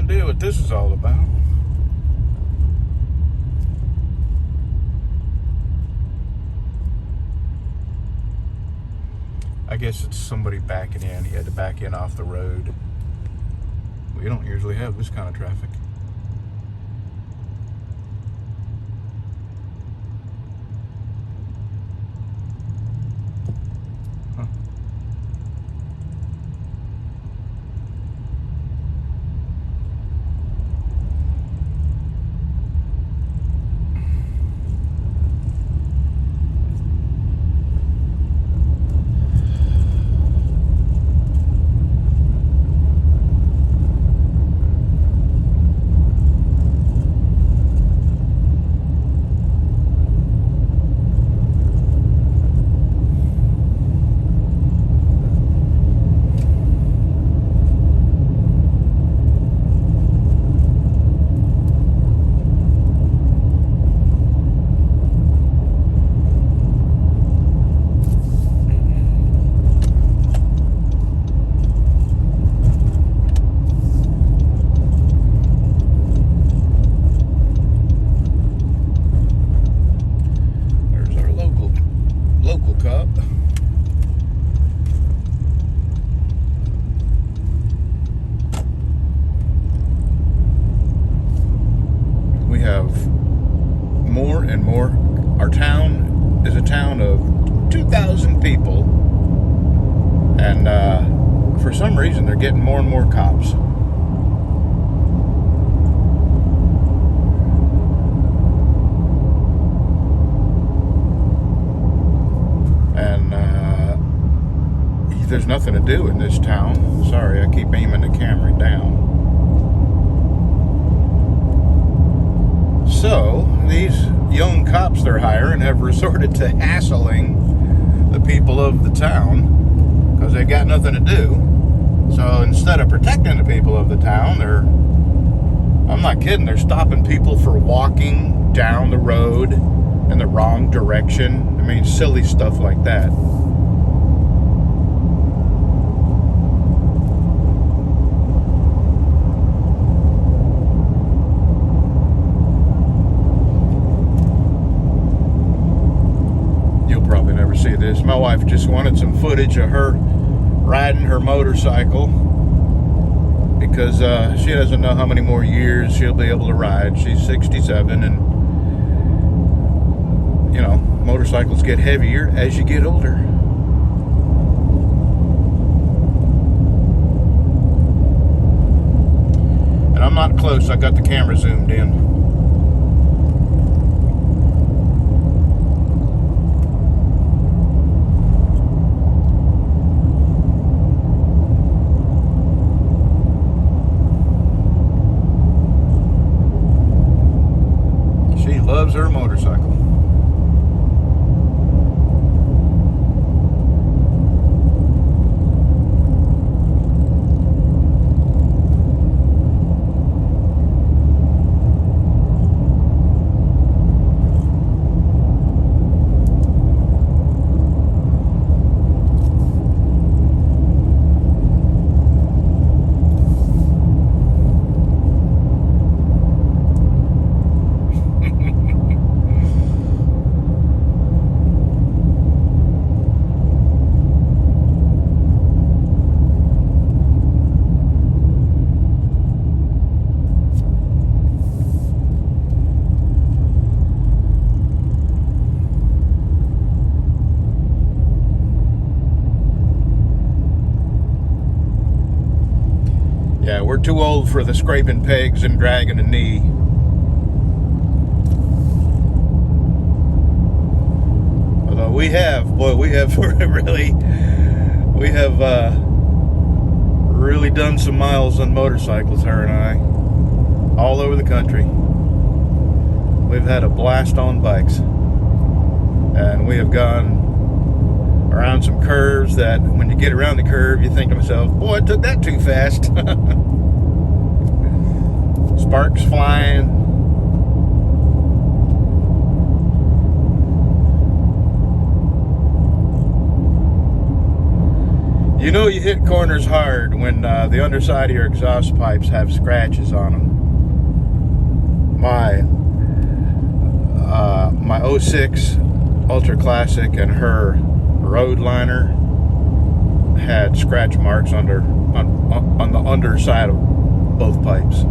idea what this is all about. I guess it's somebody backing in. He had to back in off the road. We don't usually have this kind of traffic. Huh. More and more. Our town is a town of 2,000 people, and for some reason they're getting more and more cops. And there's nothing to do in this town. Sorry, I keep aiming the camera down. So, these young cops they're hiring have resorted to hassling the people of the town because they got nothing to do. So instead of protecting the people of the town, I'm not kidding, they're stopping people for walking down the road in the wrong direction. I mean, silly stuff like that. See this. My wife just wanted some footage of her riding her motorcycle because she doesn't know how many more years she'll be able to ride. She's 67, and you know, motorcycles get heavier as you get older. And I'm not close. I got the camera zoomed in. Loves her motorcycle. Yeah, we're too old for the scraping pegs and dragging a knee. Although we have really done some miles on motorcycles, her and I, all over the country. We've had a blast on bikes, and we have gone around some curves that when you get around the curve, you think to myself, boy, I took that too fast. Sparks flying. You know you hit corners hard when the underside of your exhaust pipes have scratches on them. My 06 Ultra Classic and her road liner had scratch marks on the underside of both pipes.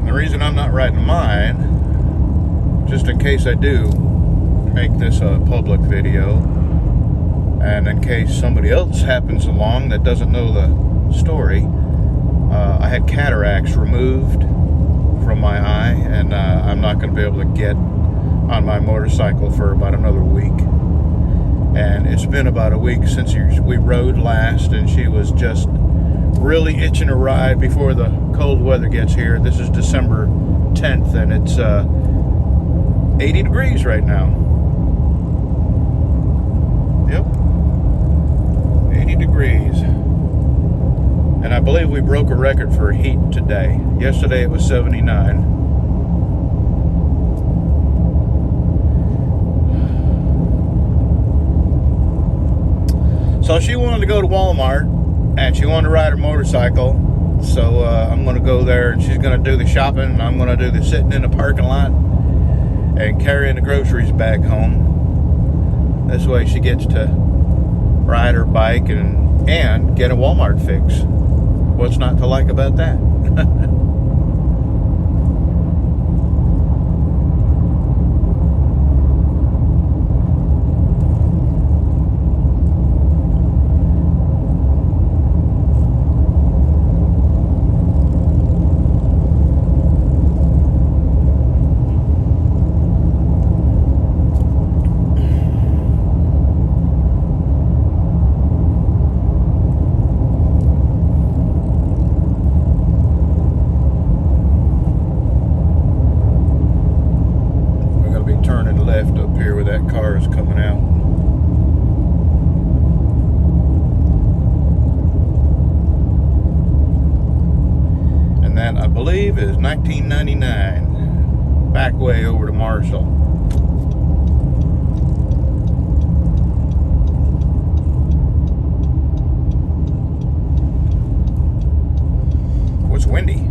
The reason I'm not riding mine, just in case I do make this a public video, and in case somebody else happens along that doesn't know the story, I had cataracts removed from my eye, and I'm not going to be able to get on my motorcycle for about another week. And it's been about a week since we rode last, and she was just really itching to ride before the cold weather gets here. This is December 10th, and it's 80 degrees right now. Yep, 80 degrees. And I believe we broke a record for heat today. Yesterday it was 79. So she wanted to go to Walmart, and she wanted to ride her motorcycle. So I'm going to go there, and she's going to do the shopping, and I'm going to do the sitting in the parking lot and carrying the groceries back home. This way she gets to ride her bike and get a Walmart fix. What's not to like about that? Left up here where that car is coming out. And that, I believe, is 1999. Back way over to Marshall. Oh, it's windy.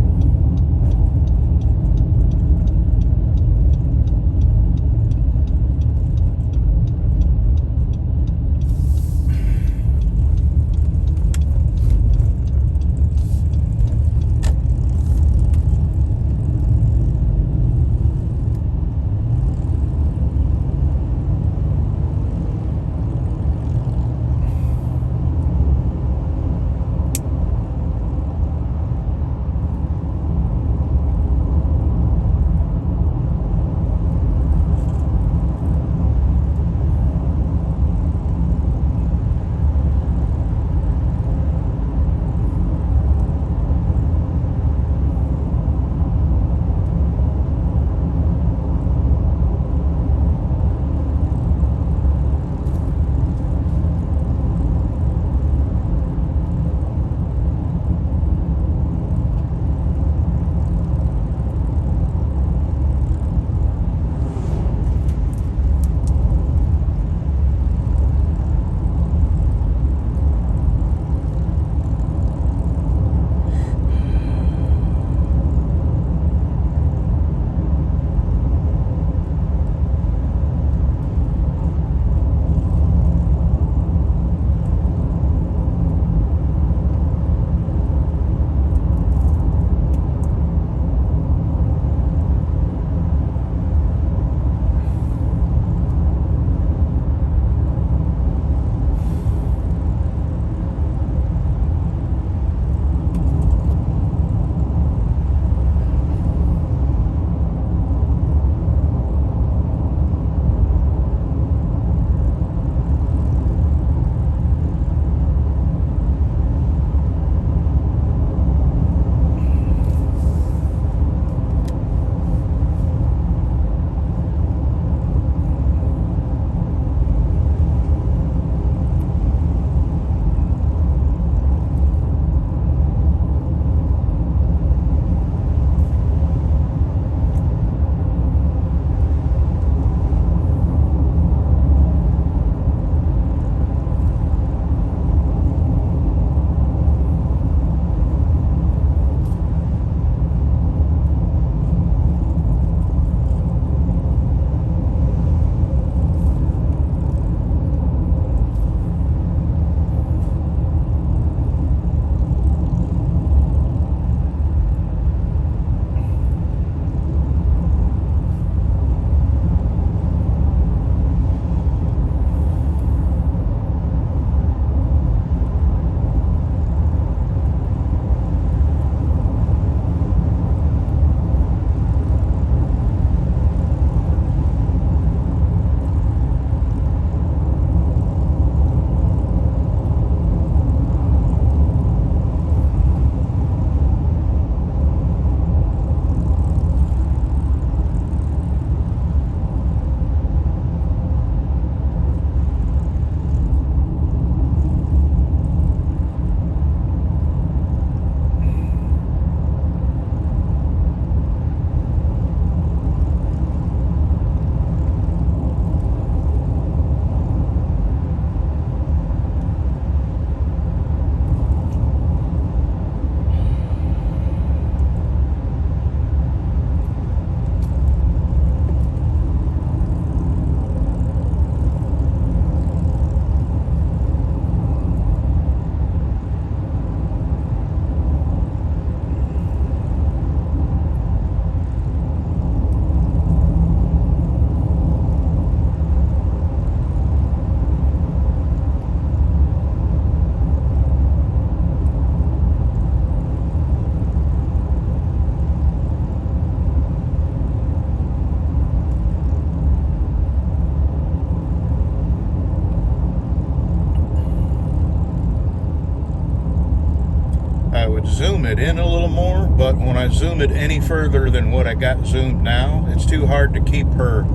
zoom it in a little more, but when I zoom it any further than what I got zoomed now, it's too hard to keep her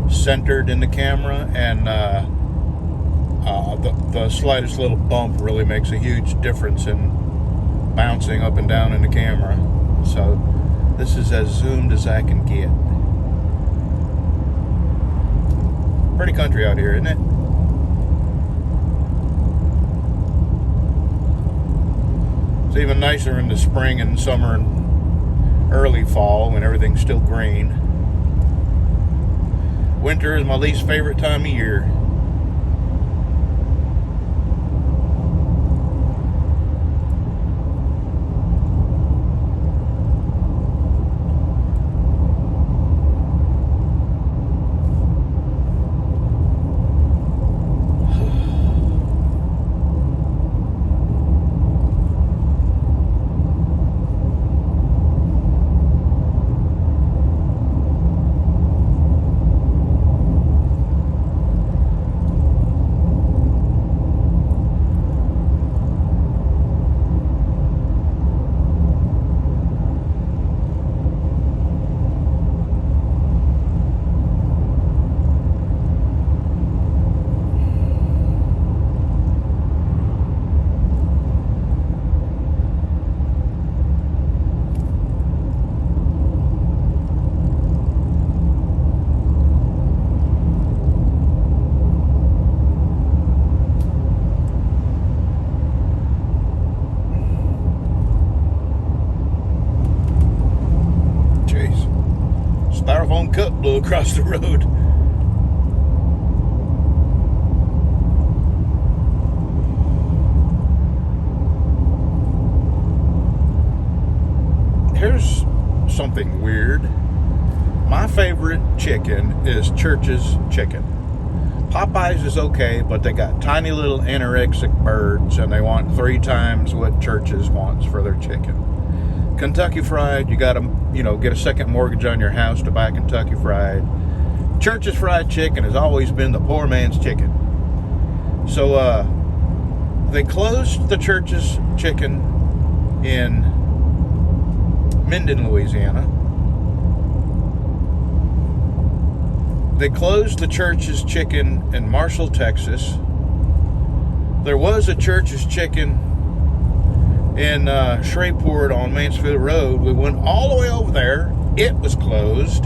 centered in the camera, and the slightest little bump really makes a huge difference in bouncing up and down in the camera. So this is as zoomed as I can get. Pretty country out here, isn't it? It's even nicer in the spring and summer and early fall when everything's still green. Winter is my least favorite time of year. Styrofoam cup blew across the road. Here's something weird. My favorite chicken is Church's chicken. Popeyes is okay, but they got tiny little anorexic birds, and they want 3 times what Church's wants for their chicken. Kentucky Fried, you got to, get a second mortgage on your house to buy Kentucky Fried. Church's Fried Chicken has always been the poor man's chicken. So they closed the Church's Chicken in Minden, Louisiana. They closed the Church's Chicken in Marshall, Texas. There was a Church's Chicken in Shreveport on Mansfield Road. We went all the way over there. It was closed.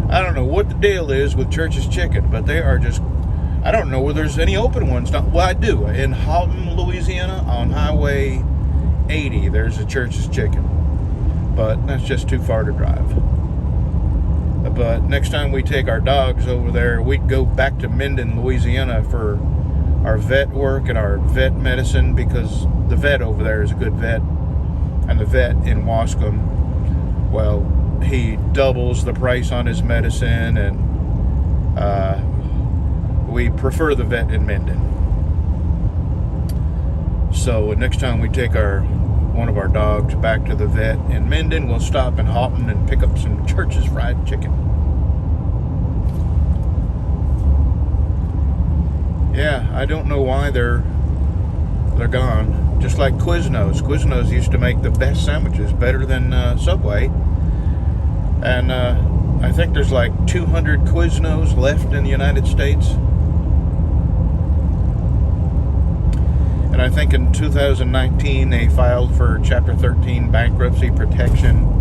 I don't know what the deal is with Church's Chicken, but they are just, I don't know where there's any open ones. Well, I do. In Houghton, Louisiana, on Highway 80, there's a Church's Chicken. But that's just too far to drive. But next time we take our dogs over there, we'd go back to Minden, Louisiana for our vet work and our vet medicine, because the vet over there is a good vet, and the vet in Wascom, well, he doubles the price on his medicine, and we prefer the vet in Minden. So next time we take one of our dogs back to the vet in Minden, we'll stop in Houghton and pick up some Church's Fried Chicken. Yeah, I don't know why they're gone. Just like Quiznos. Quiznos used to make the best sandwiches, better than Subway. And I think there's like 200 Quiznos left in the United States. And I think in 2019 they filed for Chapter 13 bankruptcy protection.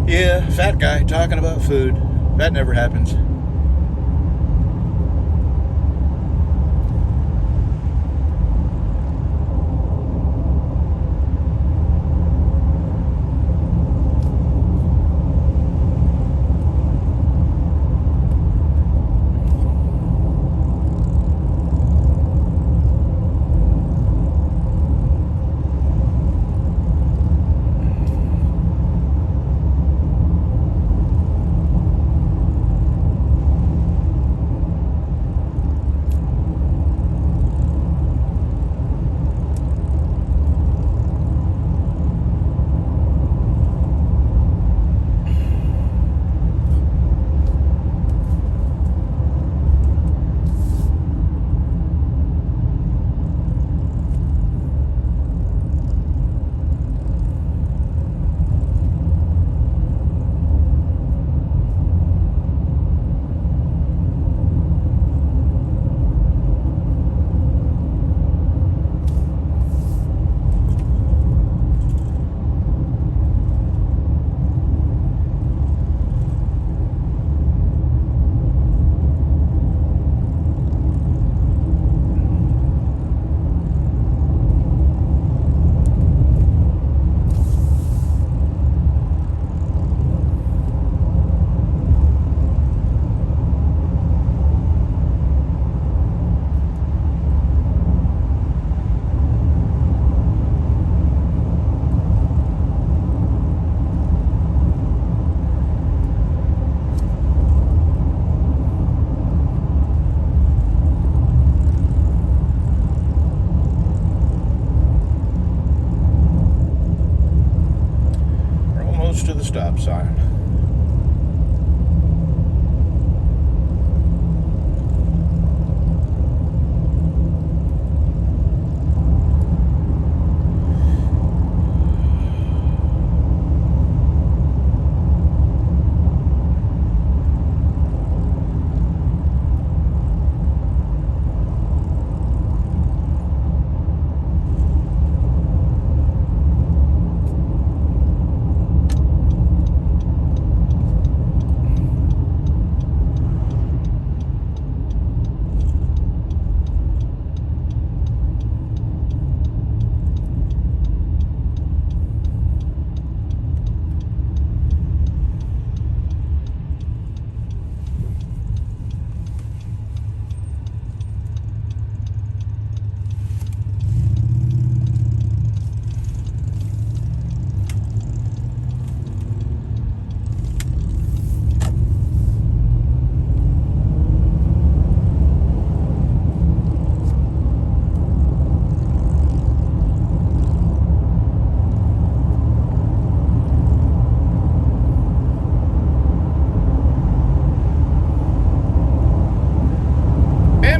Yeah, fat guy talking about food. That never happens.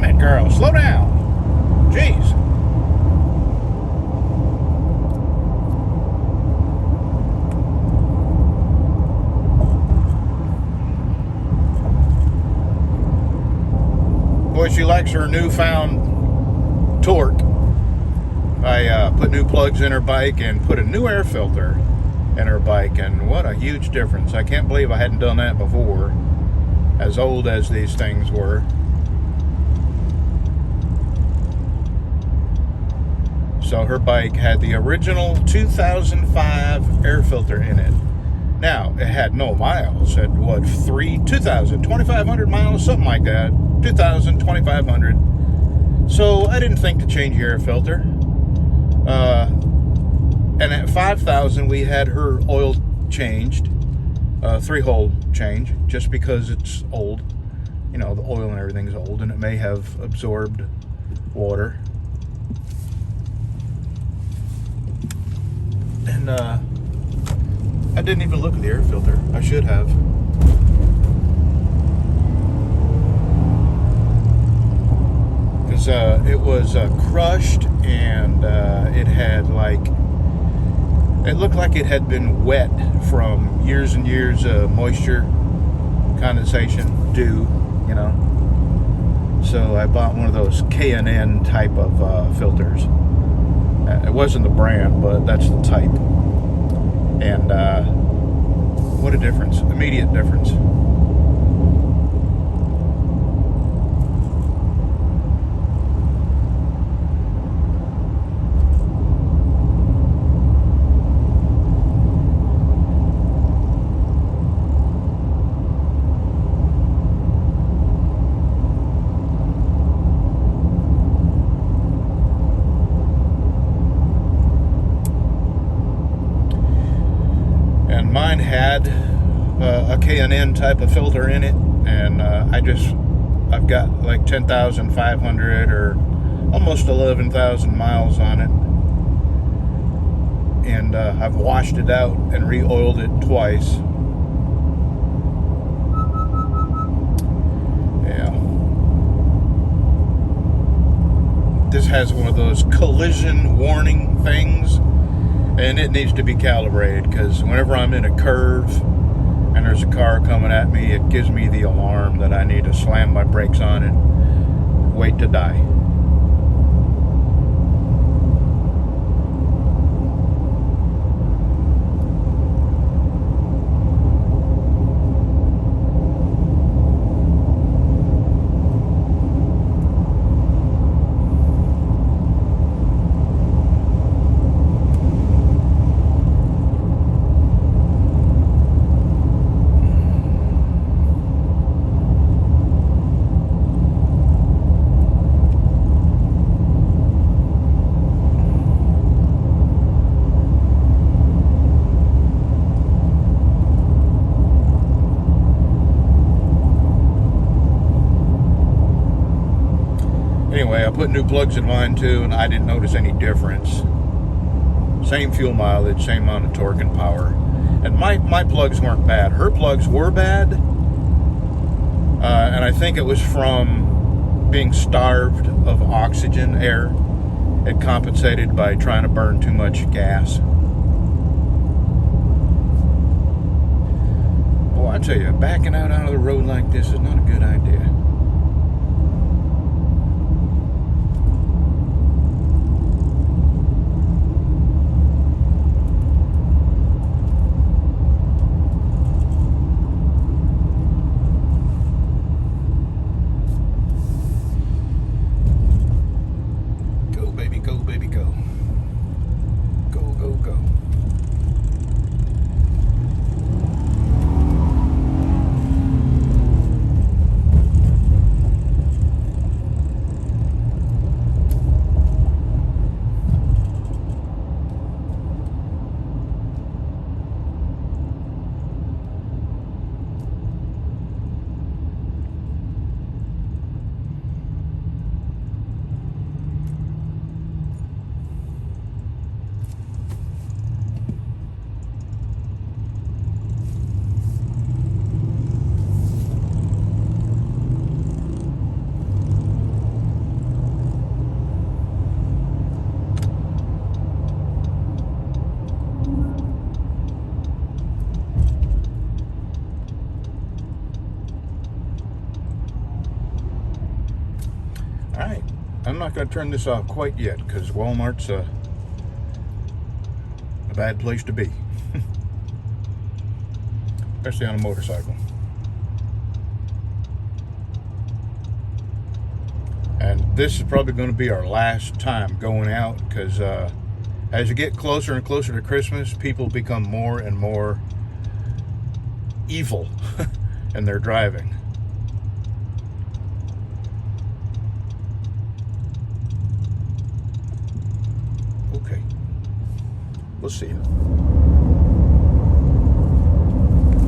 Damn it, girl, slow down. Jeez. Boy, she likes her newfound torque. I put new plugs in her bike and put a new air filter in her bike, and what a huge difference. I can't believe I hadn't done that before, as old as these things were. So her bike had the original 2005 air filter in it. Now, it had no miles. It had, what, 2,500 miles, something like that. 2,000, 2,500. So I didn't think to change the air filter. And at 5,000, we had her oil changed, 3-hole change, just because it's old. You know, the oil and everything's old, and it may have absorbed water. And I didn't even look at the air filter. I should have. Because it was crushed, and it had like, it looked like it had been wet from years and years of moisture, condensation, dew, you know. So I bought one of those K&N type of filters. It wasn't the brand, but that's the type. And what a difference, immediate difference. Mine had a K&N type of filter in it, and I've got like 10,500 or almost 11,000 miles on it, and I've washed it out and re-oiled it twice. Yeah, this has one of those collision warning things. And it needs to be calibrated, because whenever I'm in a curve and there's a car coming at me, it gives me the alarm that I need to slam my brakes on and wait to die. Anyway, I put new plugs in mine too, and I didn't notice any difference. Same fuel mileage, same amount of torque and power. And my plugs weren't bad. Her plugs were bad, and I think it was from being starved of oxygen, air. It compensated by trying to burn too much gas. Boy, I tell you, backing out onto the road like this is not a good idea. Alright, I'm not going to turn this off quite yet because Walmart's a bad place to be. Especially on a motorcycle. And this is probably going to be our last time going out because as you get closer and closer to Christmas, people become more and more evil in their driving. Okay, we'll see you.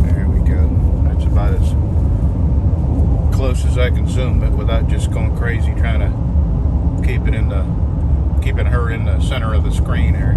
There we go. That's about as close as I can zoom it without just going crazy trying to keeping her in the center of the screen here.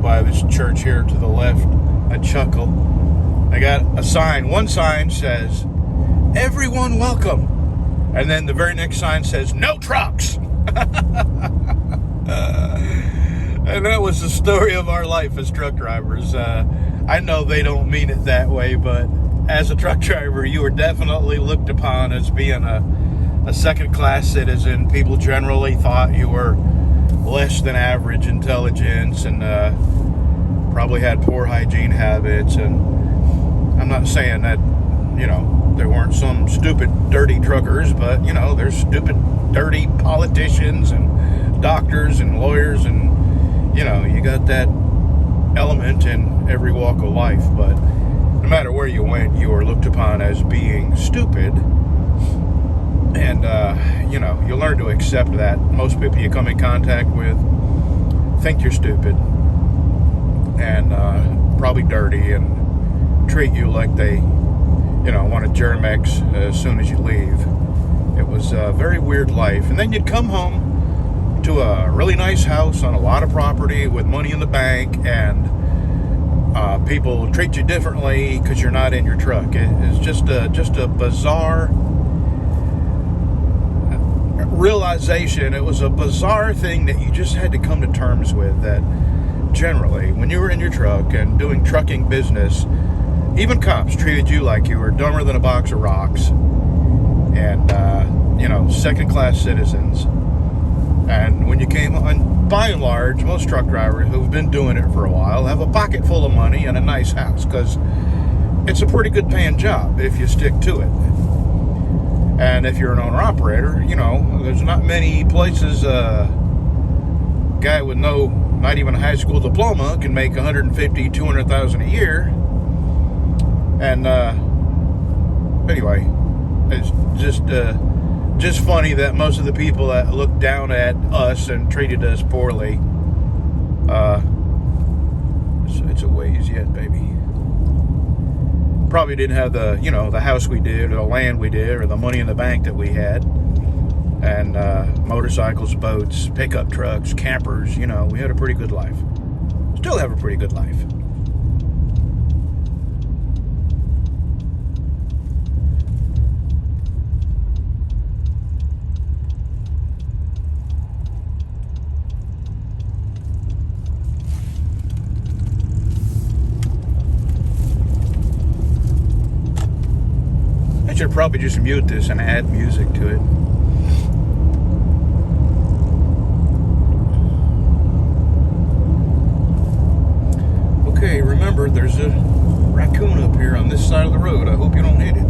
By this church here to the left, I chuckle. I got a sign. One sign says, "Everyone welcome," and then the very next sign says, "No trucks." And that was the story of our life as truck drivers. I know they don't mean it that way, but as a truck driver, you were definitely looked upon as being a second-class citizen. People generally thought you were less than average intelligence and probably had poor hygiene habits. And I'm not saying that, there weren't some stupid, dirty truckers, but, there's stupid, dirty politicians and doctors and lawyers, and, you got that element in every walk of life. But no matter where you went, you were looked upon as being stupid. And, you learn to accept that. Most people you come in contact with think you're stupid and probably dirty and treat you like they, want a Germex as soon as you leave. It was a very weird life. And then you'd come home to a really nice house on a lot of property with money in the bank, and people treat you differently because you're not in your truck. It's just a bizarre realization. It was a bizarre thing that you just had to come to terms with, that generally when you were in your truck and doing trucking business, even cops treated you like you were dumber than a box of rocks, and second-class citizens. And when you came on, by and large, most truck drivers who've been doing it for a while have a pocket full of money and a nice house, because it's a pretty good paying job if you stick to it. And if you're an owner-operator, there's not many places a guy with not even a high school diploma can make $150,000, $200,000 a year. And anyway, it's just funny that most of the people that looked down at us and treated us poorly, it's a ways yet, baby. Probably didn't have the house we did, or the land we did, or the money in the bank that we had, and motorcycles, boats, pickup trucks, campers. We had a pretty good life. Still have a pretty good life. should probably just mute this and add music to it. Okay, remember, there's a raccoon up here on this side of the road. I hope you don't hit it.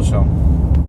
So